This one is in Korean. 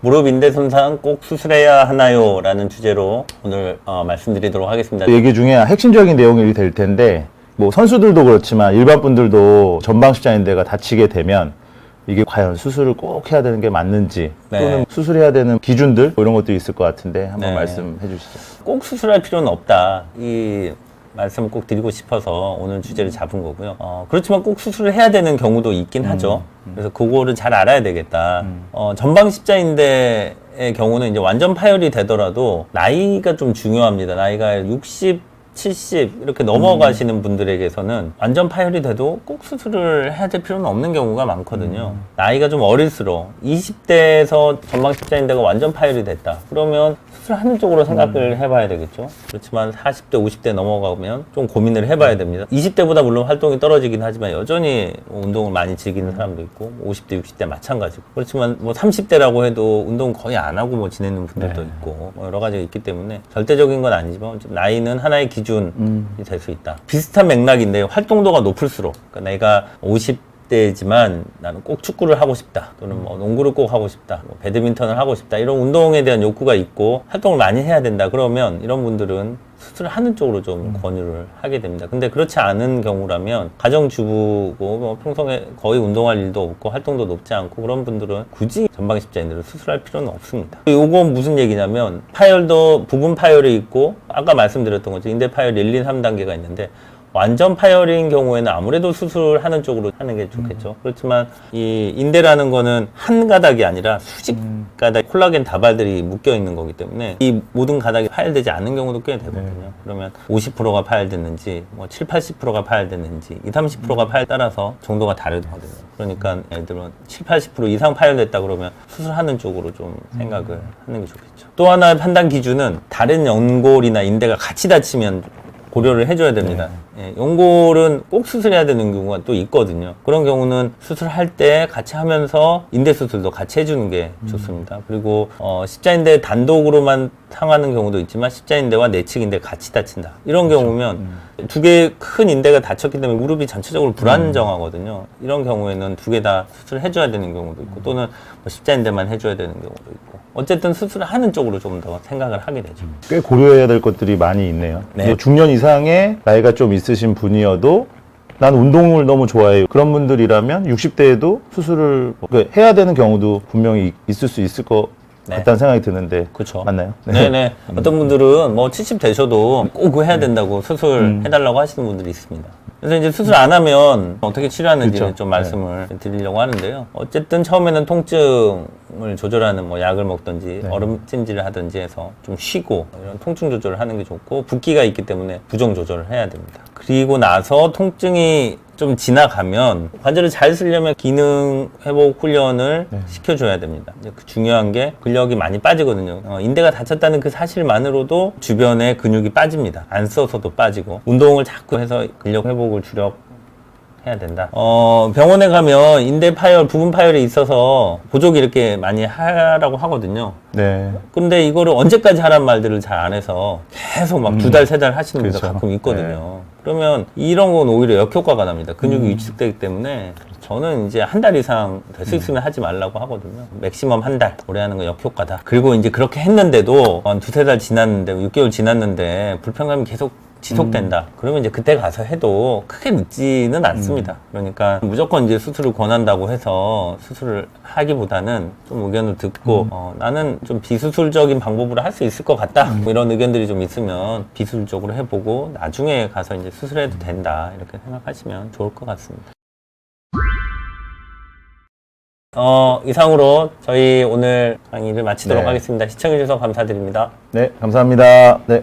무릎 인대 손상 꼭 수술해야 하나요? 라는 주제로 오늘 말씀드리도록 하겠습니다. 얘기 중에 핵심적인 내용이 될 텐데, 뭐 선수들도 그렇지만 일반 분들도 전방십자인대가 다치게 되면 이게 과연 수술을 꼭 해야 되는 게 맞는지, 네. 또는 수술해야 되는 기준들 뭐 이런 것도 있을 것 같은데 한번 네. 말씀해 주시죠. 꼭 수술할 필요는 없다. 이 말씀을 꼭 드리고 싶어서 오늘 주제를 잡은 거고요. 그렇지만 꼭 수술을 해야 되는 경우도 있긴 하죠. 그래서 그거를 잘 알아야 되겠다. 전방 십자인대의 경우는 이제 완전 파열이 되더라도 나이가 좀 중요합니다. 나이가 60, 70 이렇게 넘어가시는 분들에게서는 완전 파열이 돼도 꼭 수술을 해야 될 필요는 없는 경우가 많거든요. 나이가 좀 어릴수록 20대에서 전방 십자인대가 완전 파열이 됐다. 그러면 수술하는 쪽으로 생각을 해봐야 되겠죠. 그렇지만 40대, 50대 넘어가면 좀 고민을 해봐야 됩니다. 20대보다 물론 활동이 떨어지긴 하지만 여전히 운동을 많이 즐기는 사람도 있고 50대, 60대 마찬가지고, 그렇지만 뭐 30대라고 해도 운동 거의 안 하고 뭐 지내는 분들도 있고 뭐 여러 가지가 있기 때문에 절대적인 건 아니지만 나이는 하나의 기준이 될 수 있다. 비슷한 맥락인데 활동도가 높을수록, 그러니까 내가 50대지만 나는 꼭 축구를 하고 싶다, 또는 뭐 농구를 꼭 하고 싶다, 뭐 배드민턴을 하고 싶다, 이런 운동에 대한 욕구가 있고 활동을 많이 해야 된다. 그러면 이런 분들은 수술을 하는 쪽으로 좀 권유를 하게 됩니다. 근데 그렇지 않은 경우라면 가정주부고 뭐 평소에 거의 운동할 일도 없고 활동도 높지 않고 그런 분들은 굳이 전방 십자인대를 수술할 필요는 없습니다. 요건 무슨 얘기냐면, 파열도 부분 파열이 있고 아까 말씀드렸던 거죠. 인대 파열 1, 2, 3단계가 있는데 완전 파열인 경우에는 아무래도 수술하는 쪽으로 하는 게 좋겠죠. 그렇지만 이 인대라는 거는 한 가닥이 아니라 수십 가닥 콜라겐 다발들이 묶여 있는 거기 때문에 이 모든 가닥이 파열되지 않는 경우도 꽤 되거든요. 그러면 50%가 파열됐는지 뭐 7, 80%가 파열됐는지 20, 30%가 파열 따라서 정도가 다르거든요. 그러니까 예를 들어 7, 80% 이상 파열됐다 그러면 수술하는 쪽으로 좀 생각을 하는 게 좋겠죠. 또 하나의 판단 기준은 다른 연골이나 인대가 같이 다치면 고려를 해줘야 됩니다. 예, 연골은 꼭 수술해야 되는 경우가 또 있거든요. 그런 경우는 수술할 때 같이 하면서 인대 수술도 같이 해주는 게 좋습니다. 그리고 십자인대 단독으로만 상하는 경우도 있지만 십자인대와 내측인대 같이 다친다. 이런 경우면 두 개의 큰 인대가 다쳤기 때문에 무릎이 전체적으로 불안정하거든요. 이런 경우에는 두 개 다 수술을 해줘야 되는 경우도 있고, 또는 뭐 십자인대만 해줘야 되는 경우도 있고, 어쨌든 수술을 하는 쪽으로 좀 더 생각을 하게 되죠. 꽤 고려해야 될 것들이 많이 있네요. 네. 뭐 중년 이상의 나이가 좀 있으신 분이어도 난 운동을 너무 좋아해요. 그런 분들이라면 60대에도 수술을 해야 되는 경우도 분명히 있을 수 있을 것 같다는 생각이 드는데, 그렇죠. 맞나요? 네네. 어떤 분들은 뭐 70 되셔도 꼭 그거 해야 된다고 수술 해달라고 하시는 분들이 있습니다. 그래서 이제 수술 안 하면 어떻게 치료하는지 그렇죠. 좀 말씀을 드리려고 하는데요. 어쨌든 처음에는 통증을 조절하는 뭐 약을 먹든지 얼음 찜질을 하든지 해서 좀 쉬고 이런 통증 조절을 하는 게 좋고, 붓기가 있기 때문에 부정 조절을 해야 됩니다. 그리고 나서 통증이 좀 지나가면 관절을 잘 쓰려면 기능 회복 훈련을 시켜줘야 됩니다. 이제 그 중요한 게 근력이 많이 빠지거든요. 인대가 다쳤다는 그 사실만으로도 주변에 근육이 빠집니다. 안 써서도 빠지고, 운동을 자꾸 해서 근력 회복을 해야 된다. 병원에 가면 인대 파열, 부분 파열이 있어서 보조기 이렇게 많이 하라고 하거든요. 네. 근데 이거를 언제까지 하란 말들을 잘 안 해서 계속 막 2달, 3달 하시는 분들 그렇죠. 가끔 있거든요. 그러면 이런 건 오히려 역효과가 납니다. 근육이 위축되기 때문에 저는 이제 한 달 이상 될 수 있으면 하지 말라고 하거든요. 맥시멈 한 달 오래 하는 건 역효과다. 그리고 이제 그렇게 했는데도 한 2, 3달 지났는데, 6개월 지났는데 불편감이 계속 지속된다. 그러면 이제 그때 가서 해도 크게 늦지는 않습니다. 그러니까 무조건 이제 수술을 권한다고 해서 수술을 하기보다는 좀 의견을 듣고 나는 좀 비수술적인 방법으로 할 수 있을 것 같다. 뭐 이런 의견들이 좀 있으면 비수술적으로 해보고 나중에 가서 이제 수술해도 된다. 이렇게 생각하시면 좋을 것 같습니다. 이상으로 저희 오늘 강의를 마치도록 하겠습니다. 시청해주셔서 감사드립니다. 네, 감사합니다. 네.